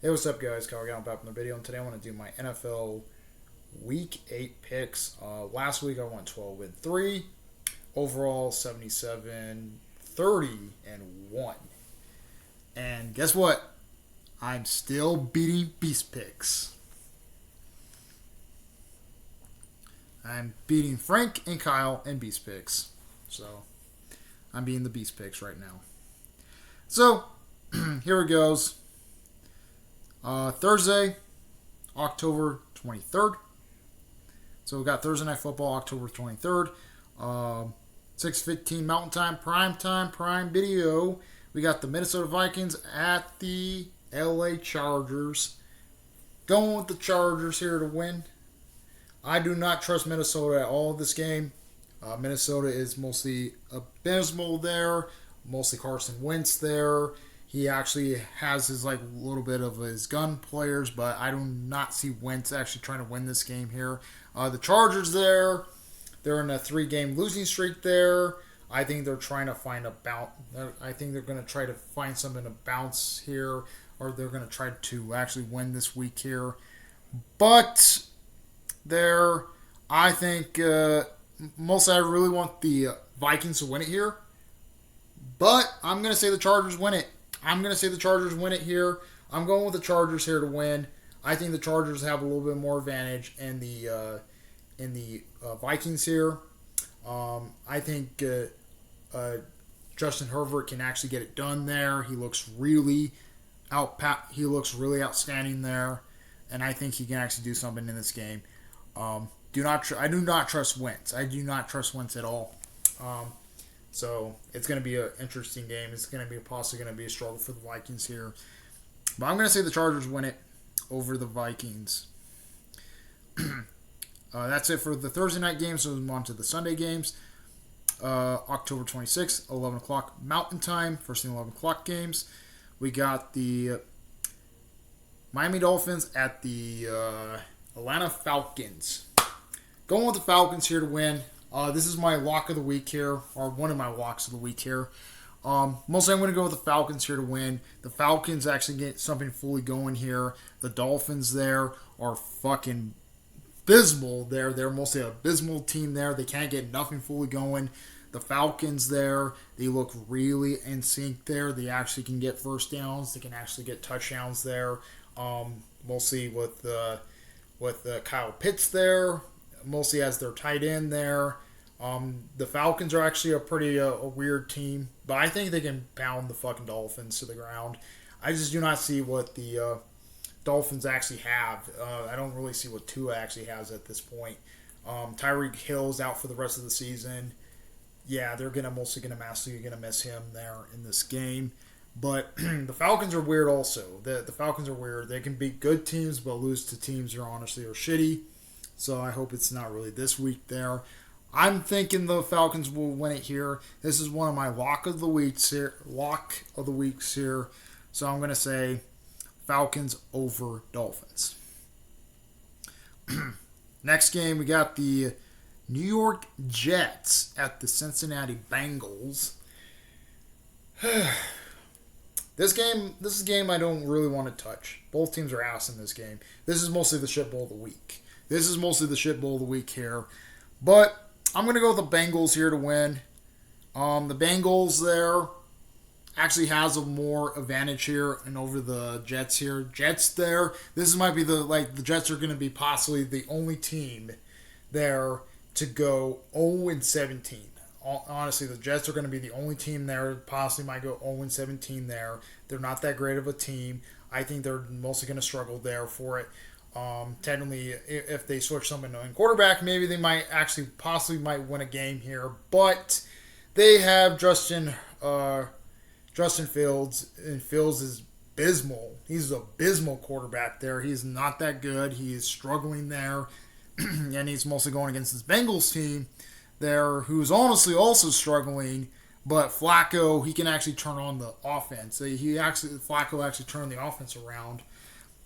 Hey, what's up, guys? Kyle again, back from the video, and today I want to do my NFL Week 8 picks. Last week I went 12-3, overall 77, 30, and 1. And guess what? I'm still beating Beast Picks. I'm beating Frank and Kyle in Beast Picks. So, I'm beating the Beast Picks right now. So, here it goes. Thursday, October 23rd. So we got Thursday Night Football, October 23rd. 6:15 Mountain Time, prime video. We got the Minnesota Vikings at the LA Chargers. Going with the Chargers here to win. I do not trust Minnesota at all this game. Minnesota is mostly abysmal there. Mostly Carson Wentz there. He actually has his little bit of his gun players, but I do not see Wentz actually trying to win this game here. The Chargers they're in a 3-game losing streak there. I think they're trying to find a bounce. I think they're going to try to find something to bounce here, or they're going to try to actually win this week here. But I think mostly I really want the Vikings to win it here. But I'm going to say the Chargers win it. Here. I'm going with the Chargers here to win. I think the Chargers have a little bit more advantage in the Vikings here. I think Justin Herbert can actually get it done there. He looks really outstanding there, and I think he can actually do something in this game. I do not trust Wentz. I do not trust Wentz at all. So it's going to be an interesting game. It's going to be possibly going to be a struggle for the Vikings here. But I'm going to say the Chargers win it over the Vikings. That's it for the Thursday night games. So we'll move on to the Sunday games. October 26th, 11 o'clock Mountain Time. First thing 11 o'clock games. We got the Miami Dolphins at the Atlanta Falcons. Going with the Falcons here to win. This is my lock of the week here, or one of my locks of the week here. Mostly I'm going to go with the Falcons here to win. The Falcons actually get something fully going here. The Dolphins there are fucking abysmal there. They're mostly an abysmal team there. They can't get nothing fully going. The Falcons there, they look really in sync there. They actually can get first downs. They can actually get touchdowns there. Mostly with Kyle Pitts there. Mostly as their tight end there. The Falcons are actually a pretty a weird team, but I think they can pound the fucking Dolphins to the ground. I just do not see what the Dolphins actually have. I don't really see what Tua actually has at this point. Tyreek Hill's out for the rest of the season. Yeah, they're massively gonna miss him there in this game. But the Falcons are weird also. The Falcons are weird. They can beat good teams, but lose to teams who honestly are shitty. So I hope it's not really this week there. I'm thinking the Falcons will win it here. This is one of my lock of the weeks here. So I'm going to say Falcons over Dolphins. Next game, we got the New York Jets at the Cincinnati Bengals. This is a game I don't really want to touch. Both teams are ass in this game. This is mostly the shit bowl of the week. Here. But I'm going to go with the Bengals here to win. The Bengals there actually has a more advantage here and over the Jets here. Jets there, might be the Jets are going to be possibly the only team there to go 0-17. Honestly, the Jets are going to be the only team there. Possibly might go 0-17 there. They're not that great of a team. I think they're mostly going to struggle there for it. Technically, if they switch someone in quarterback, maybe they might actually possibly win a game here. But they have Justin Fields, and Fields is abysmal. He's an abysmal quarterback there. He's not that good. He is struggling there, and he's mostly going against this Bengals team there, who's honestly also struggling. But Flacco, he can actually turn on the offense. Flacco actually turned the offense around.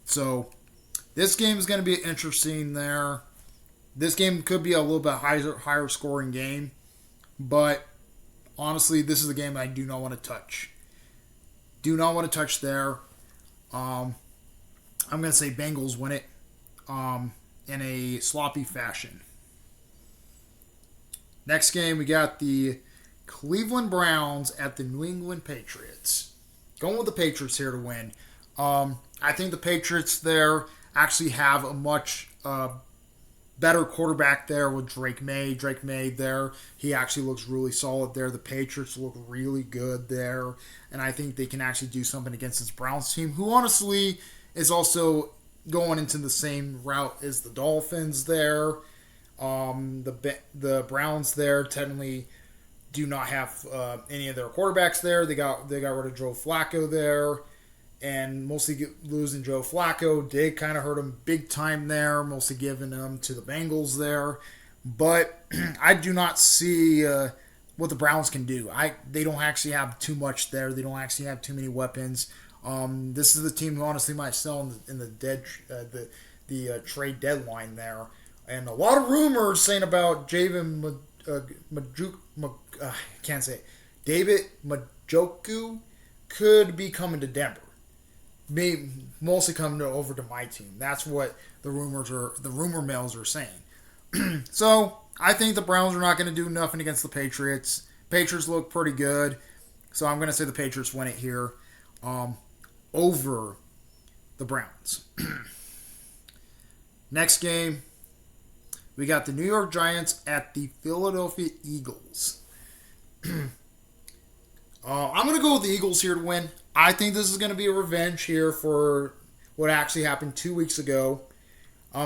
So this game is going to be interesting there. This game could be a little bit higher scoring game. But honestly, this is a game I do not want to touch. Do not want to touch there. I'm going to say Bengals win it in a sloppy fashion. Next game, we got the Cleveland Browns at the New England Patriots. Going with the Patriots here to win. I think the Patriots there actually have a much better quarterback there with Drake May. Drake May there, he actually looks really solid there. The Patriots look really good there. And I think they can actually do something against this Browns team, who honestly is also going into the same route as the Dolphins there. The Browns there technically do not have any of their quarterbacks there. They got rid of Joe Flacco there, and mostly losing Joe Flacco did kind of hurt him big time there. Mostly giving them to the Bengals there, but I do not see what the Browns can do. They don't actually have too much there. They don't actually have too many weapons. This is the team who honestly might sell in the trade deadline there. And a lot of rumors saying about David David Njoku could be coming to Denver. Mostly coming over to my team. That's what the rumor mills are saying. So I think the Browns are not going to do nothing against the Patriots. Patriots look pretty good, so I'm going to say the Patriots win it here over the Browns. Next game, we got the New York Giants at the Philadelphia Eagles. I'm going to go with the Eagles here to win. I think this is going to be a revenge here for what actually happened 2 weeks ago.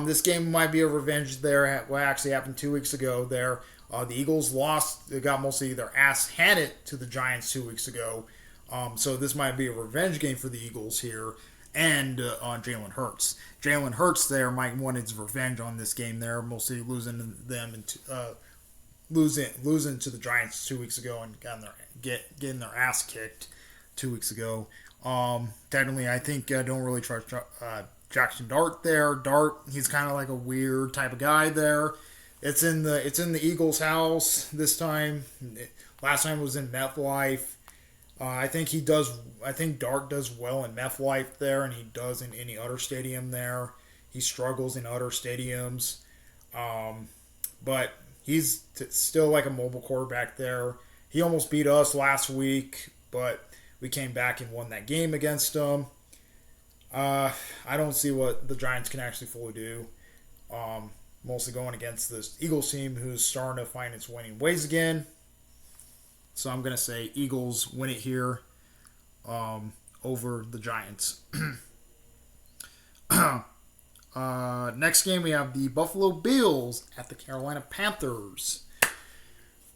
This game might be a revenge there. What actually happened 2 weeks ago there. The Eagles lost. They got mostly their ass handed to the Giants 2 weeks ago. So this might be a revenge game for the Eagles here. And on Jalen Hurts. Jalen Hurts there might want his revenge on this game there, mostly losing them and losing to the Giants 2 weeks ago and getting their ass kicked 2 weeks ago. Technically, I think I don't really trust Jackson Dart there. Dart, he's kind of like a weird type of guy there. It's in the Eagles' house this time. Last time it was in MetLife. I think Dart does well in MetLife there, and he does in any other stadium there. He struggles in other stadiums, but he's still like a mobile quarterback there. He almost beat us last week, but we came back and won that game against him. I don't see what the Giants can actually fully do. Mostly going against this Eagles team who's starting to find its winning ways again. So I'm going to say Eagles win it here over the Giants. Next game, we have the Buffalo Bills at the Carolina Panthers.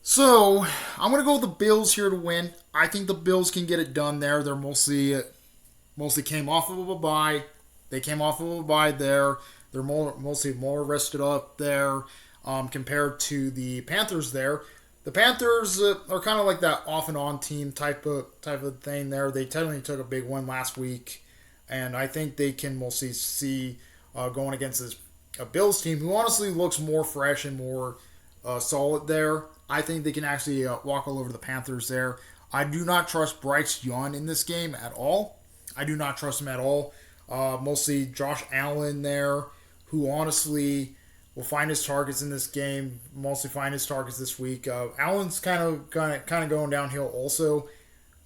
So I'm going to go with the Bills here to win. I think the Bills can get it done there. They're mostly came off of a bye. They came off of a bye there. They're mostly more rested up there compared to the Panthers there. The Panthers are kind of like that off and on team type of thing there. They technically took a big win last week, and I think they can mostly see going against this Bills team, who honestly looks more fresh and more solid there. I think they can actually walk all over the Panthers there. I do not trust Bryce Young in this game at all. I do not trust him at all. Mostly Josh Allen there, who honestly will find his targets in this game. Mostly find his targets this week. Allen's kind of going downhill also,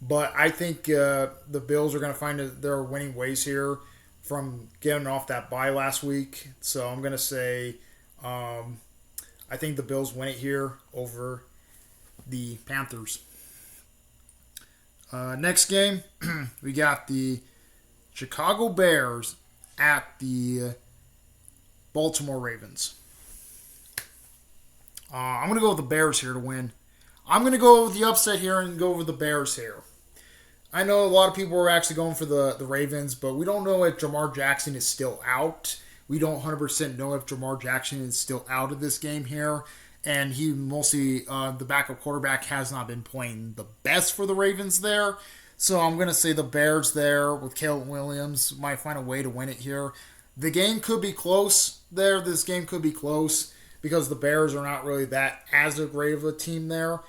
but I think the Bills are going to find their winning ways here from getting off that bye last week. So I'm going to say I think the Bills win it here over the Panthers. Next game, we got the Chicago Bears at the Baltimore Ravens. I'm going to go with the Bears here to win. I'm going to go with the upset here and go over the Bears here. I know a lot of people are actually going for the Ravens, but we don't know if Jamar Jackson is still out. We don't 100% know if Jamar Jackson is still out of this game here. And he mostly, the backup quarterback has not been playing the best for the Ravens there. So I'm going to say the Bears there with Caleb Williams might find a way to win it here. The game could be close there. This game could be close because the Bears are not really that as a great of a team there.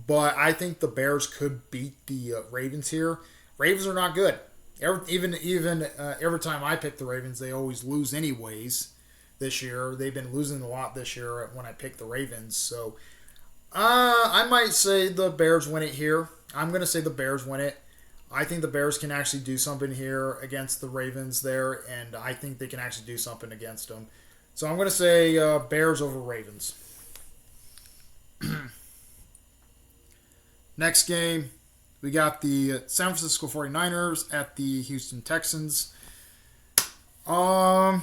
But I think the Bears could beat the Ravens here. Ravens are not good. Every time I pick the Ravens, they always lose anyways. This year, they've been losing a lot this year when I pick the Ravens. So I might say the Bears win it here. I'm going to say the Bears win it. I think the Bears can actually do something here against the Ravens there, and I think they can actually do something against them. So I'm going to say Bears over Ravens. Next game, we got the San Francisco 49ers at the Houston Texans. Going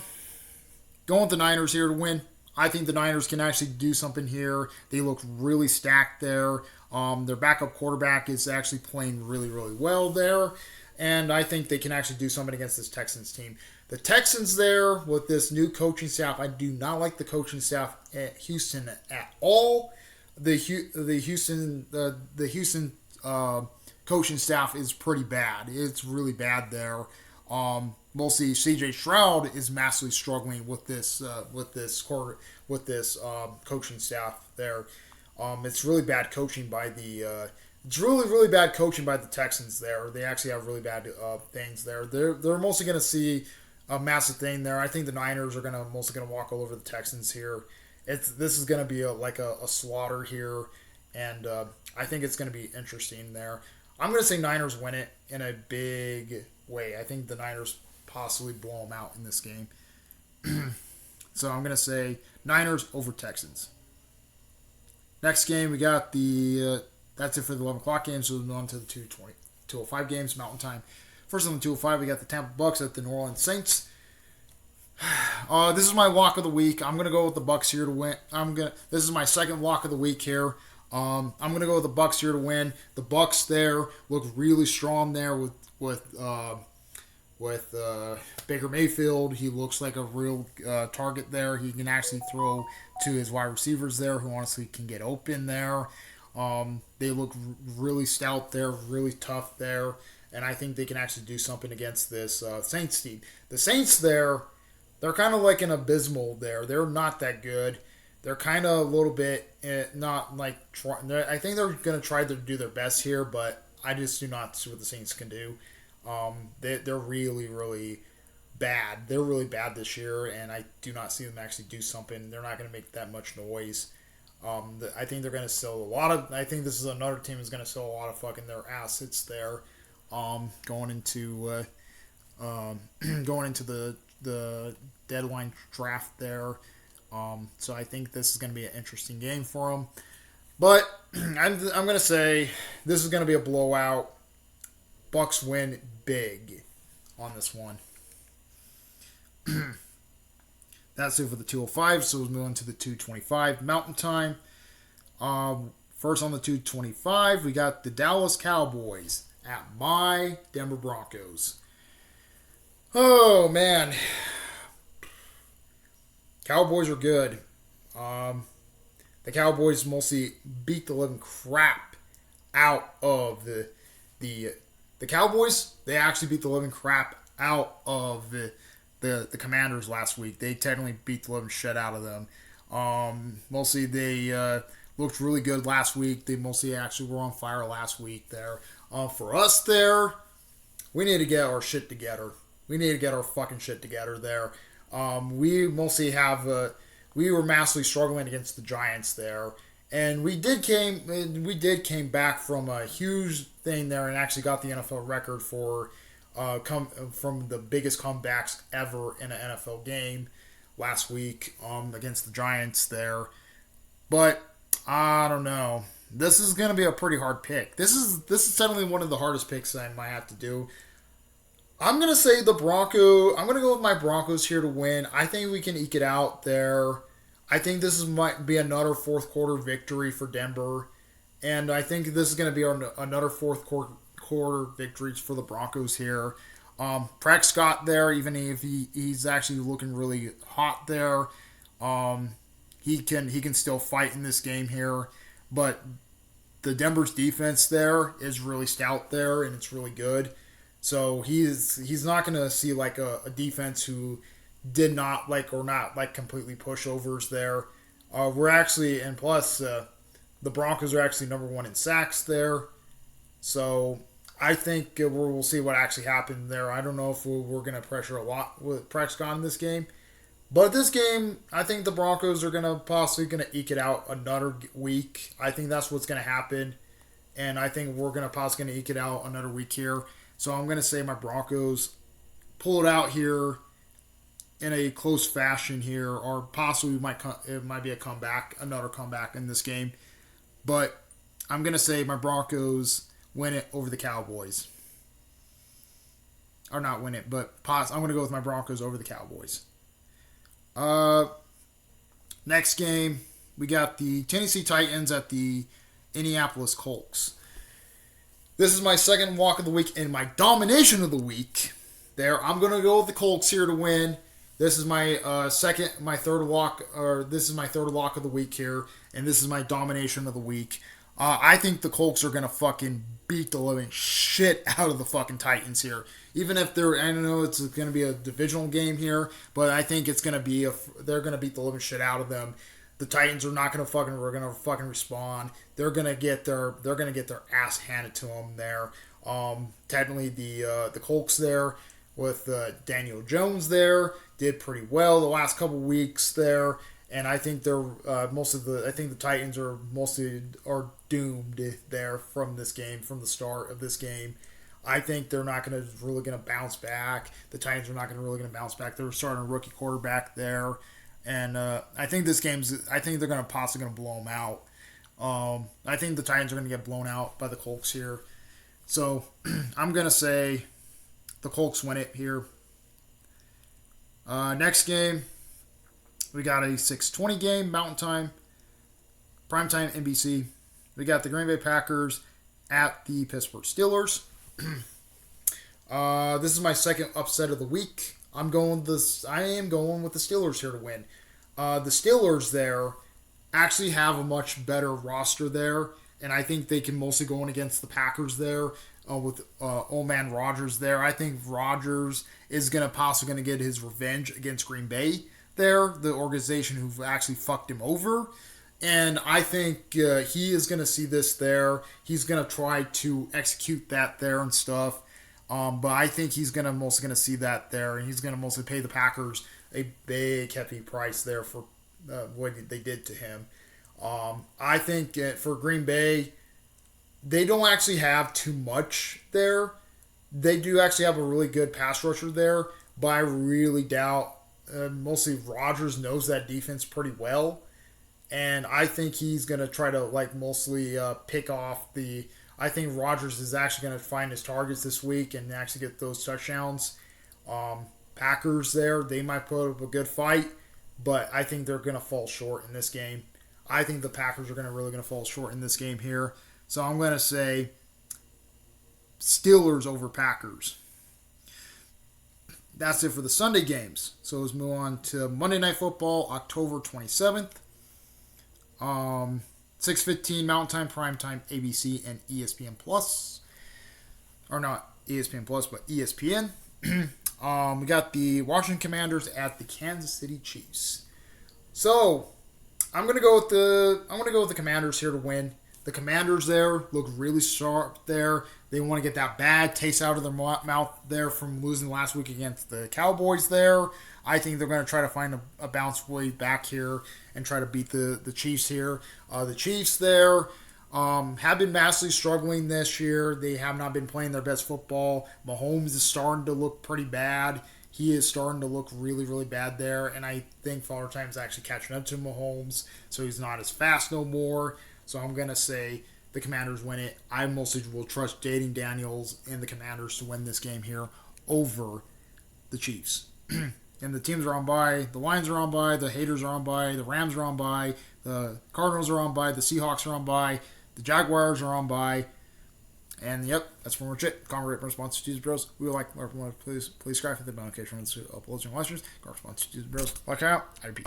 with the Niners here to win. I think the Niners can actually do something here. They look really stacked there. Their backup quarterback is actually playing really, really well there. And I think they can actually do something against this Texans team. The Texans there with this new coaching staff, I do not like the coaching staff at Houston at all. The Houston coaching staff is pretty bad. It's really bad there. Mostly C.J. Stroud is massively struggling with this coaching staff there. It's really bad coaching by the really bad coaching by the Texans there. They actually have really bad things there. They're mostly going to see a massive thing there. I think the Niners are mostly going to walk all over the Texans here. This is going to be a slaughter here, and I think it's going to be interesting there. I'm going to say Niners win it in a big way. I think the Niners possibly blow them out in this game. So I'm going to say Niners over Texans. Next game, we got that's it for the 11 o'clock games, so we'll move on to the 2:05 games, Mountain Time. First on the 2:05, we got the Tampa Bucks at the New Orleans Saints. This is my lock of the week. I'm going to go with the Bucks here to win. This is my second lock of the week here. I'm going to go with the Bucks here to win. The Bucks there look really strong there with Baker Mayfield. He looks like a real target there. He can actually throw to his wide receivers there, who honestly can get open there. They look really stout there, really tough there, and I think they can actually do something against this Saints team. The Saints there, they're kind of like an abysmal there. They're not that good. They're kind of a little bit not like. I think they're going to try to do their best here, but I just do not see what the Saints can do. They're really, really bad. They're really bad this year, and I do not see them actually do something. They're not going to make that much noise. I think they're going to sell a lot of. I think this is another team that's going to sell a lot of fucking their assets there. Going into the deadline draft there. So I think this is going to be an interesting game for them. But I'm going to say this is going to be a blowout. Bucks win big on this one. That's it for the 2:05. So we'll move on to the 2:25 Mountain Time. First on the 2:25, we got the Dallas Cowboys at my Denver Broncos. Oh man, Cowboys are good. The Cowboys mostly beat the living crap out of the Cowboys. They actually beat the living crap out of the Commanders last week. They technically beat the living shit out of them. Mostly they looked really good last week. They mostly actually were on fire last week there. For us there, we need to get our shit together. We need to get our fucking shit together there. We mostly have we were massively struggling against the Giants there, and we did came back from a huge thing there and actually got the NFL record for from the biggest comebacks ever in an NFL game last week against the Giants there. But I don't know. This is going to be a pretty hard pick. This is certainly one of the hardest picks I might have to do. I'm going to say I'm going to go with my Broncos here to win. I think we can eke it out there. I think might be another fourth quarter victory for Denver. And I think this is going to be another fourth quarter victory for the Broncos here. Prescott there, even if he's actually looking really hot there, he can still fight in this game here. But the Denver's defense there is really stout there, and it's really good. So he's not going to see like a defense who did not not completely pushovers there. We're actually, and plus the Broncos are actually number one in sacks there. So I think we'll see what actually happened there. I don't know if we're going to pressure a lot with Prescott in this game. But this game, I think the Broncos are going to possibly eke it out another week. I think that's what's going to happen. And I think we're going to possibly eke it out another week here. So I'm going to say my Broncos pull it out here in a close fashion here, or possibly it might be a comeback, another comeback in this game. But I'm going to say my Broncos win it over the Cowboys. Or not win it, but I'm going to go with my Broncos over the Cowboys. Next game, we got the Tennessee Titans at the Indianapolis Colts. This is my second walk of the week and my domination of the week. There, I'm going to go with the Colts here to win. This is my third walk of the week here, and this is my domination of the week. I think the Colts are going to fucking beat the living shit out of the fucking Titans here. Even if I know it's going to be a divisional game here, but I think it's going to be they're going to beat the living shit out of them. The Titans are not going to fucking respond. They're going to get their ass handed to them there. Technically the Colts there with Daniel Jones there did pretty well the last couple weeks there. And I think I think the Titans are doomed there from this game, from the start of this game. I think they're not really going to bounce back. The Titans are not really going to bounce back. They're starting a rookie quarterback there, and I think they're going to possibly blow them out. I think the Titans are going to get blown out by the Colts here, so I'm going to say the Colts win it here. Next game. We got a 6:20 game, Mountain Time, Primetime NBC. We got the Green Bay Packers at the Pittsburgh Steelers. This is my second upset of the week. I am going with the Steelers here to win. The Steelers there actually have a much better roster there, and I think they can mostly go in against the Packers there with old man Rodgers there. I think Rodgers is possibly going to get his revenge against Green Bay there, the organization who actually fucked him over. And I think he is going to see this there. He's going to try to execute that there and stuff. But I think he's mostly going to see that there. And he's going to mostly pay the Packers a big, hefty price there for what they did to him. I think for Green Bay, they don't actually have too much there. They do actually have a really good pass rusher there. But I really doubt. Mostly Rodgers knows that defense pretty well. And I think he's going to try to mostly pick off I think Rodgers is actually going to find his targets this week and actually get those touchdowns. Packers there, they might put up a good fight, but I think they're going to fall short in this game. I think the Packers are really going to fall short in this game here. So I'm going to say Steelers over Packers. That's it for the Sunday games. So let's move on to Monday Night Football, October 27th. 6:15 Mountain Time, Prime Time, ABC, and ESPN Plus. Or not ESPN Plus, but ESPN. We got the Washington Commanders at the Kansas City Chiefs. So I'm gonna go with the Commanders here to win. The Commanders there look really sharp there. They want to get that bad taste out of their mouth there from losing last week against the Cowboys there. I think they're going to try to find a bounce way back here and try to beat the Chiefs here. The Chiefs there have been massively struggling this year. They have not been playing their best football. Mahomes is starting to look pretty bad. He is starting to look really, really bad there. And I think Father Time's actually catching up to Mahomes, so he's not as fast no more. So I'm going to say the Commanders win it. I mostly will trust Jaden Daniels and the Commanders to win this game here over the Chiefs. And the teams are on bye. The Lions are on bye. The Haters are on bye. The Rams are on bye. The Cardinals are on bye. The Seahawks are on bye. The Jaguars are on bye. And yep, that's pretty much it. Comment, rate, response to Tuesday Bros. We would like more. Please subscribe for the notification for the uploads and lectures. Comment, response to Tuesday Bros. Watch out. Peace.